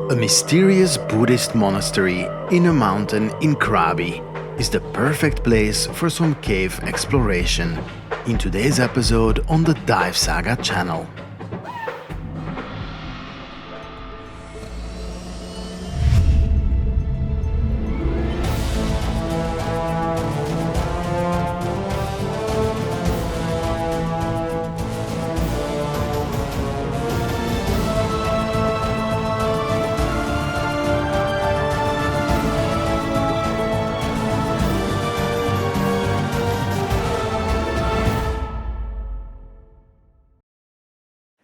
A mysterious Buddhist monastery in a mountain in Krabi is the perfect place for some cave exploration in today's episode on the DiveSAGA channel.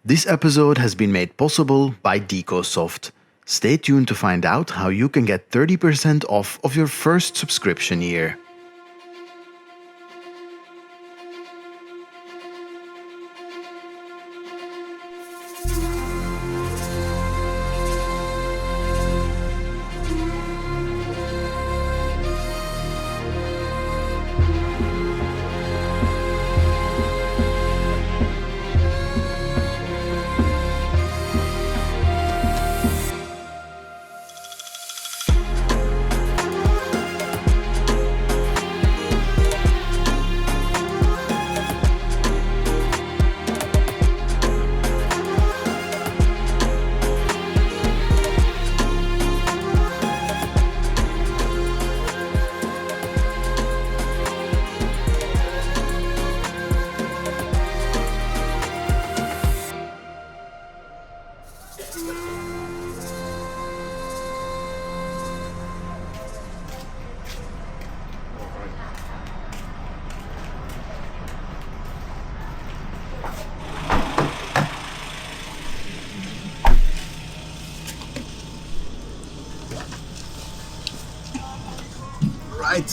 This episode has been made possible by Decosoft. Stay tuned to find out how you can get 30% off of your first subscription year. Right.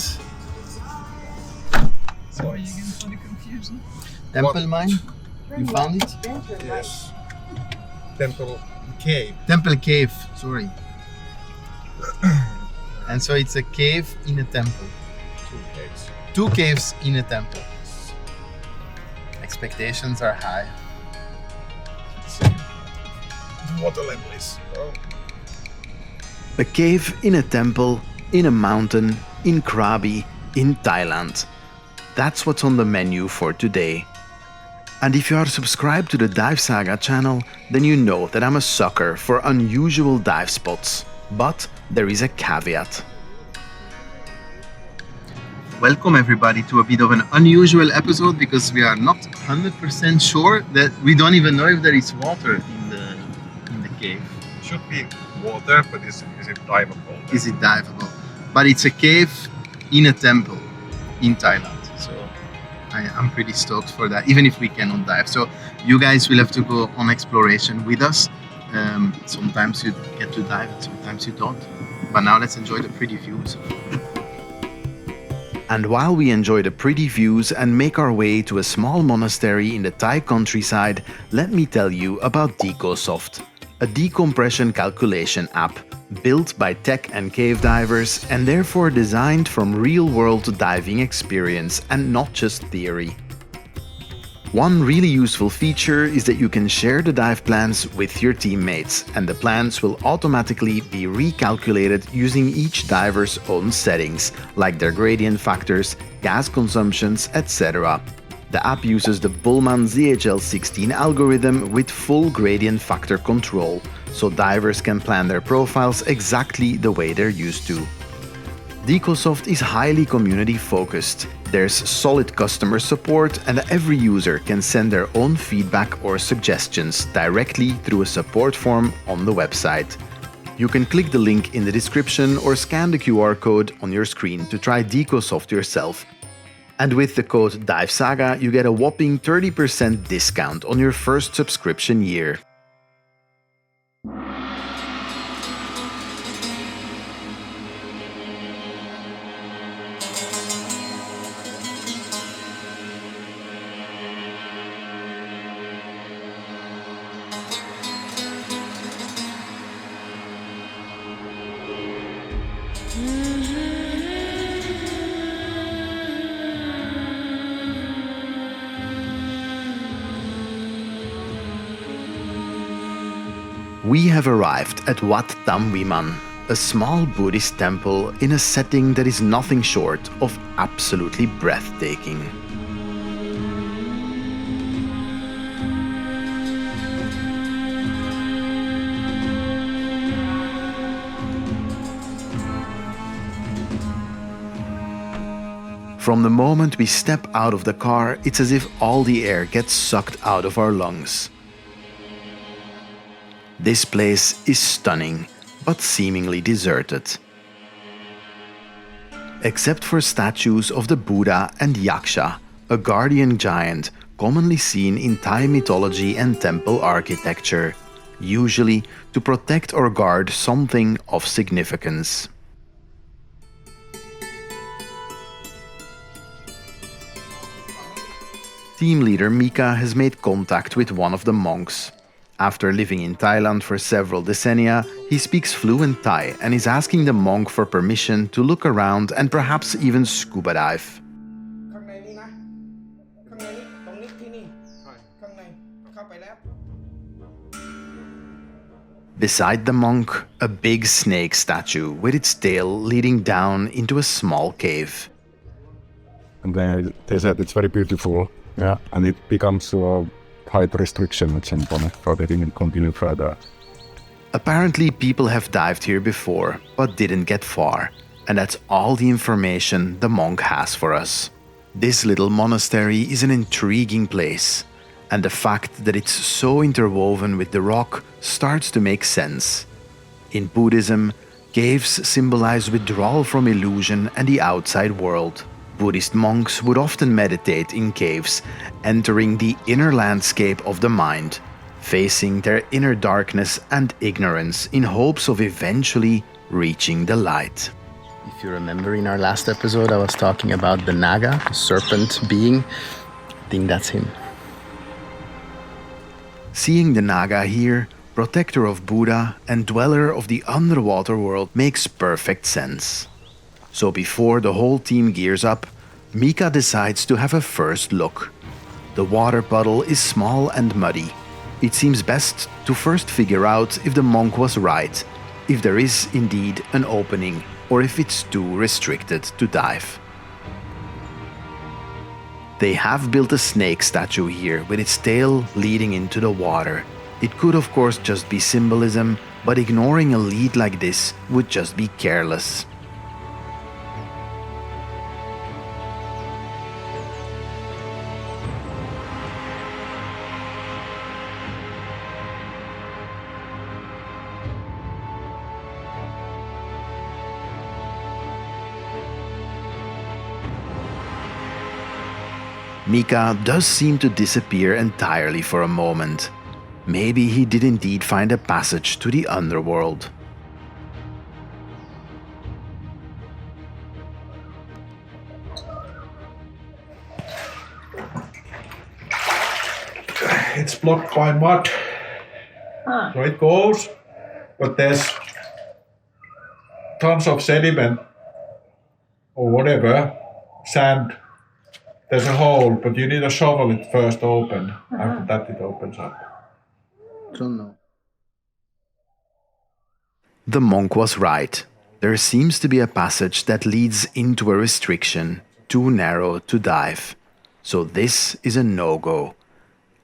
Sorry again for the confusion. Temple mine? You found it? Yes. Temple cave. Temple cave, sorry. And so it's a cave in a temple. Two caves. Two caves in a temple. Expectations are high. Let's see. The water level is low. A cave in a temple, in a mountain, in Krabi, in Thailand. That's what's on the menu for today. And if you are subscribed to the DiveSAGA channel, then you know that I'm a sucker for unusual dive spots. But there is a caveat. Welcome everybody to a bit of an unusual episode because we are not 100% sure that we don't even know if there is water in the cave. Should be water, but is it diveable? Is it diveable? But it's a cave in a temple in Thailand. So I'm pretty stoked for that, even if we cannot dive. So you guys will have to go on exploration with us. Sometimes you get to dive, sometimes you don't. But now let's enjoy the pretty views. And while we enjoy the pretty views and make our way to a small monastery in the Thai countryside, let me tell you about Decosoft, a decompression calculation app built by tech and cave divers and therefore designed from real-world diving experience and not just theory. One really useful feature is that you can share the dive plans with your teammates, and the plans will automatically be recalculated using each diver's own settings, like their gradient factors, gas consumptions, etc. The app uses the Wiman ZHL16 algorithm with full gradient factor control, so divers can plan their profiles exactly the way they're used to. Decosoft is highly community focused. There's solid customer support and every user can send their own feedback or suggestions directly through a support form on the website. You can click the link in the description or scan the QR code on your screen to try Decosoft yourself. And with the code DiveSAGA, you get a whopping 30% discount on your first subscription year. We have arrived at Wat Tham Wiman, a small Buddhist temple in a setting that is nothing short of absolutely breathtaking. From the moment we step out of the car, it's as if all the air gets sucked out of our lungs. This place is stunning, but seemingly deserted. Except for statues of the Buddha and Yaksha, a guardian giant commonly seen in Thai mythology and temple architecture, usually to protect or guard something of significance. Team leader Mika has made contact with one of the monks. After living in Thailand for several decennia, he speaks fluent Thai and is asking the monk for permission to look around and perhaps even scuba dive. Beside the monk, a big snake statue with its tail leading down into a small cave. And they said it's very beautiful, yeah, and it becomes a height restriction at some point, so they didn't continue further. Apparently people have dived here before, but didn't get far, and that's all the information the monk has for us. This little monastery is an intriguing place, and the fact that it's so interwoven with the rock starts to make sense. In Buddhism, caves symbolize withdrawal from illusion and the outside world. Buddhist monks would often meditate in caves, entering the inner landscape of the mind, facing their inner darkness and ignorance in hopes of eventually reaching the light. If you remember in our last episode, I was talking about the Naga, the serpent being. I think that's him. Seeing the Naga here, protector of Buddha and dweller of the underwater world, makes perfect sense. So before the whole team gears up, Mika decides to have a first look. The water puddle is small and muddy. It seems best to first figure out if the monk was right, if there is indeed an opening, or if it's too restricted to dive. They have built a snake statue here with its tail leading into the water. It could of course just be symbolism, but ignoring a lead like this would just be careless. Mika does seem to disappear entirely for a moment. Maybe he did indeed find a passage to the underworld. It's blocked by mud. So it goes, but there's tons of sediment or whatever, sand. There's a hole, but you need a shovel it first open. After that it opens up. Don't know. The monk was right. There seems to be a passage that leads into a restriction, too narrow to dive. So this is a no-go.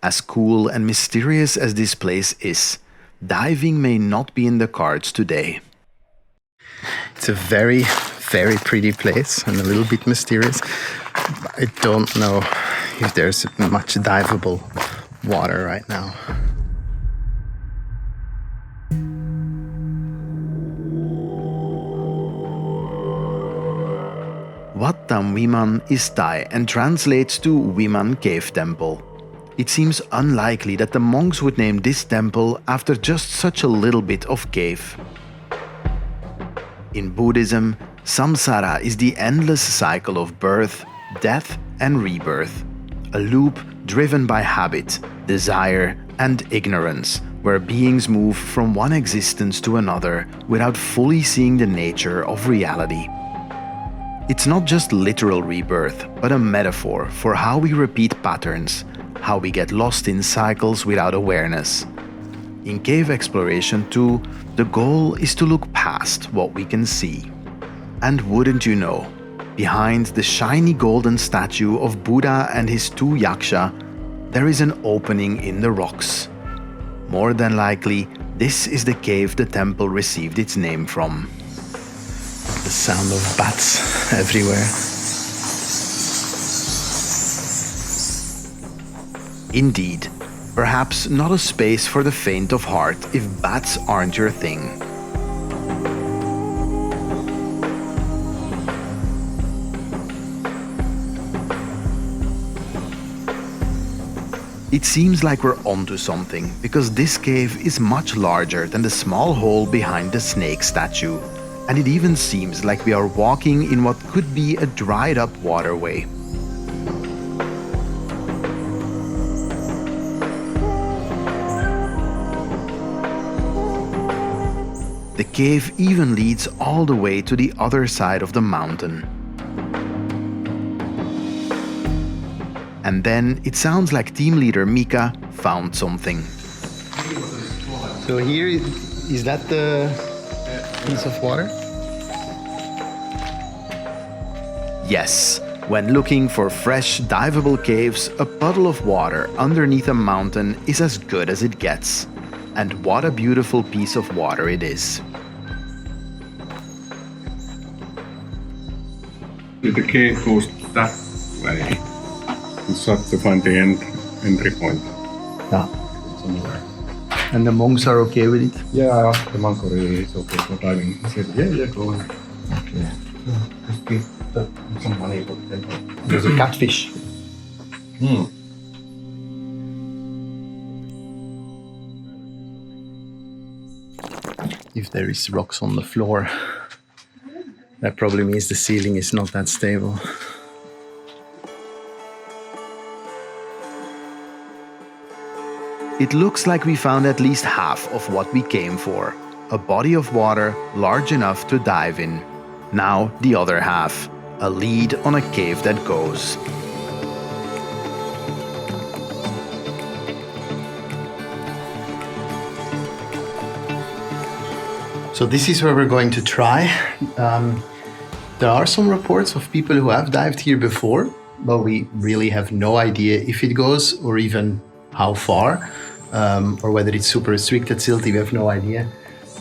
As cool and mysterious as this place is, diving may not be in the cards today. It's a very, very pretty place and a little bit mysterious. I don't know if there's much diveable water right now. Wat Tham Wiman is Thai and translates to Wiman Cave Temple. It seems unlikely that the monks would name this temple after just such a little bit of cave. In Buddhism, samsara is the endless cycle of birth, death and rebirth, a loop driven by habit, desire and ignorance, where beings move from one existence to another without fully seeing the nature of reality. It's not just literal rebirth, but a metaphor for how we repeat patterns, how we get lost in cycles without awareness. In cave exploration too, the goal is to look past what we can see. And wouldn't you know, behind the shiny golden statue of Buddha and his two yaksha, there is an opening in the rocks. More than likely, this is the cave the temple received its name from. The sound of bats everywhere. Indeed, perhaps not a space for the faint of heart if bats aren't your thing. It seems like we're onto something, because this cave is much larger than the small hole behind the snake statue, and it even seems like we are walking in what could be a dried up waterway. The cave even leads all the way to the other side of the mountain. And then it sounds like team leader Mika found something. So here, is that the piece of water? Yes, when looking for fresh, diveable caves, a puddle of water underneath a mountain is as good as it gets. And what a beautiful piece of water it is. The cave goes that way. It's hard to find the entry point. Yeah. Somewhere. And the monks are okay with it? Yeah, the monk already is okay for diving. He said, yeah, go on. Okay. Just give some money for the temple. There's a catfish. If there is rocks on the floor, that probably means the ceiling is not that stable. It looks like we found at least half of what we came for. A body of water large enough to dive in. Now the other half. A lead on a cave that goes. So this is where we're going to try. There are some reports of people who have dived here before, but we really have no idea if it goes or even how far, or whether it's super restricted silty, we have no idea.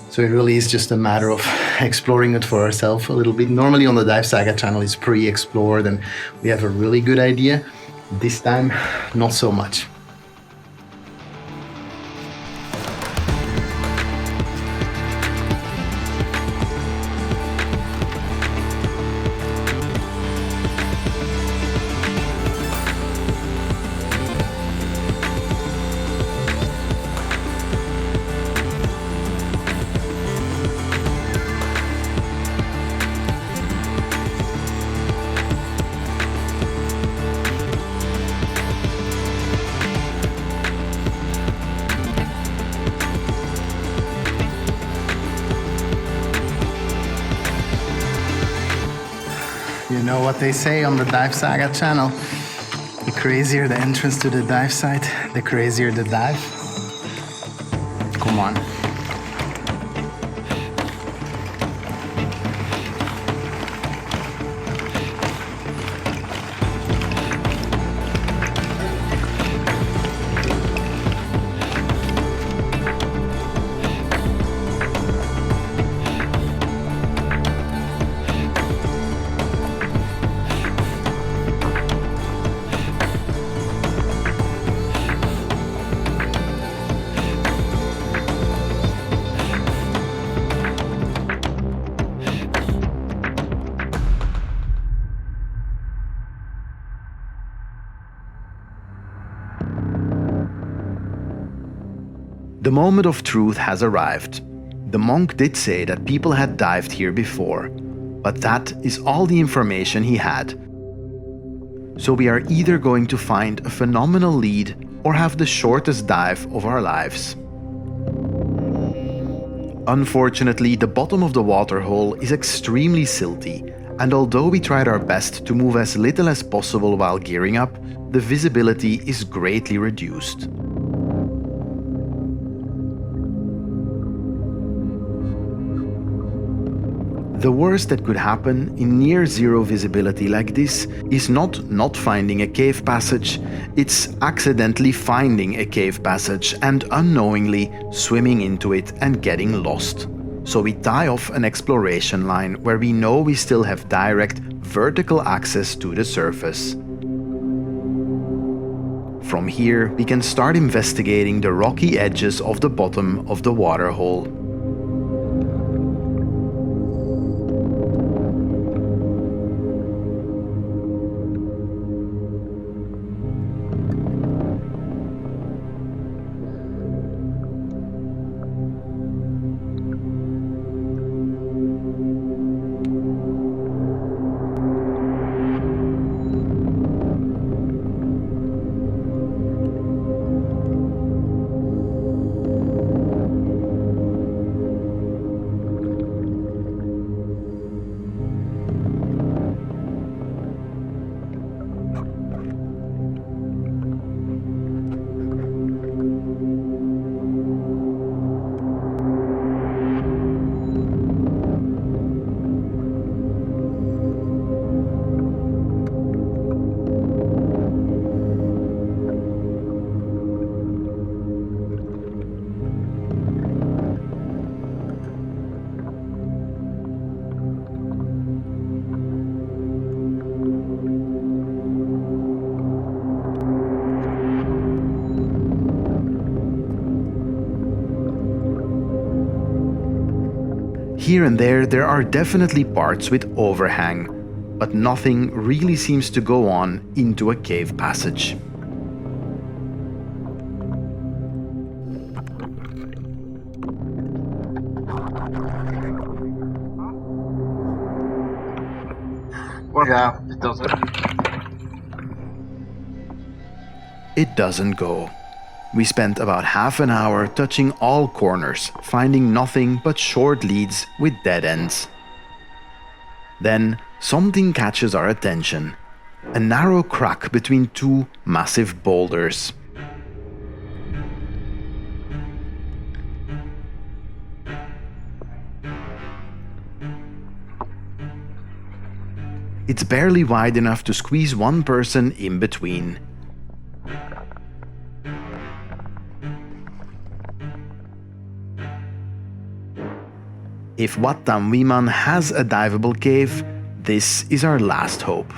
So it really is just a matter of exploring it for ourselves a little bit. Normally on the DiveSAGA channel it's pre-explored and we have a really good idea. This time, not so much. You know what they say on the DiveSAGA channel? The crazier the entrance to the dive site, the crazier the dive. Come on. The moment of truth has arrived. The monk did say that people had dived here before, but that is all the information he had. So we are either going to find a phenomenal lead or have the shortest dive of our lives. Unfortunately, the bottom of the waterhole is extremely silty, and although we tried our best to move as little as possible while gearing up, the visibility is greatly reduced. The worst that could happen in near zero visibility like this is not finding a cave passage, it's accidentally finding a cave passage and unknowingly swimming into it and getting lost. So we tie off an exploration line where we know we still have direct vertical access to the surface. From here, we can start investigating the rocky edges of the bottom of the waterhole. Here and there are definitely parts with overhang, but nothing really seems to go on into a cave passage. Yeah, it doesn't. It doesn't go. We spent about half an hour touching all corners, finding nothing but short leads with dead ends. Then something catches our attention. A narrow crack between two massive boulders. It's barely wide enough to squeeze one person in between. If Wat Tham Wiman has a diveable cave, this is our last hope.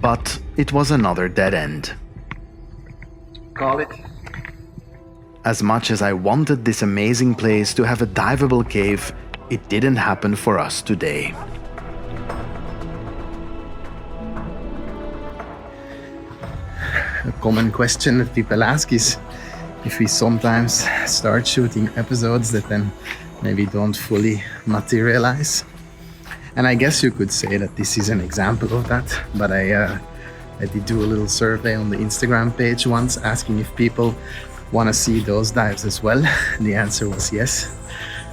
But it was another dead end. Call it. As much as I wanted this amazing place to have a diveable cave, it didn't happen for us today. A common question that people ask is if we sometimes start shooting episodes that then maybe don't fully materialize. And I guess you could say that this is an example of that, but I did do a little survey on the Instagram page once asking if people want to see those dives as well. And the answer was yes.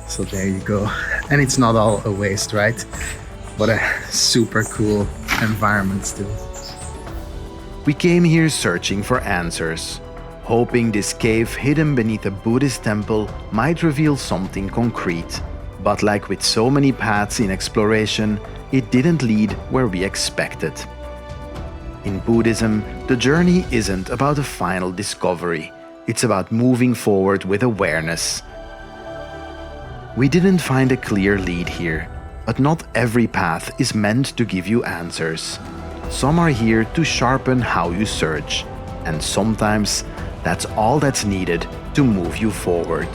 So there you go. And it's not all a waste, right? What a super cool environment still. We came here searching for answers, hoping this cave hidden beneath a Buddhist temple might reveal something concrete. But like with so many paths in exploration, it didn't lead where we expected. In Buddhism, the journey isn't about a final discovery, it's about moving forward with awareness. We didn't find a clear lead here, but not every path is meant to give you answers. Some are here to sharpen how you search, and sometimes that's all that's needed to move you forward.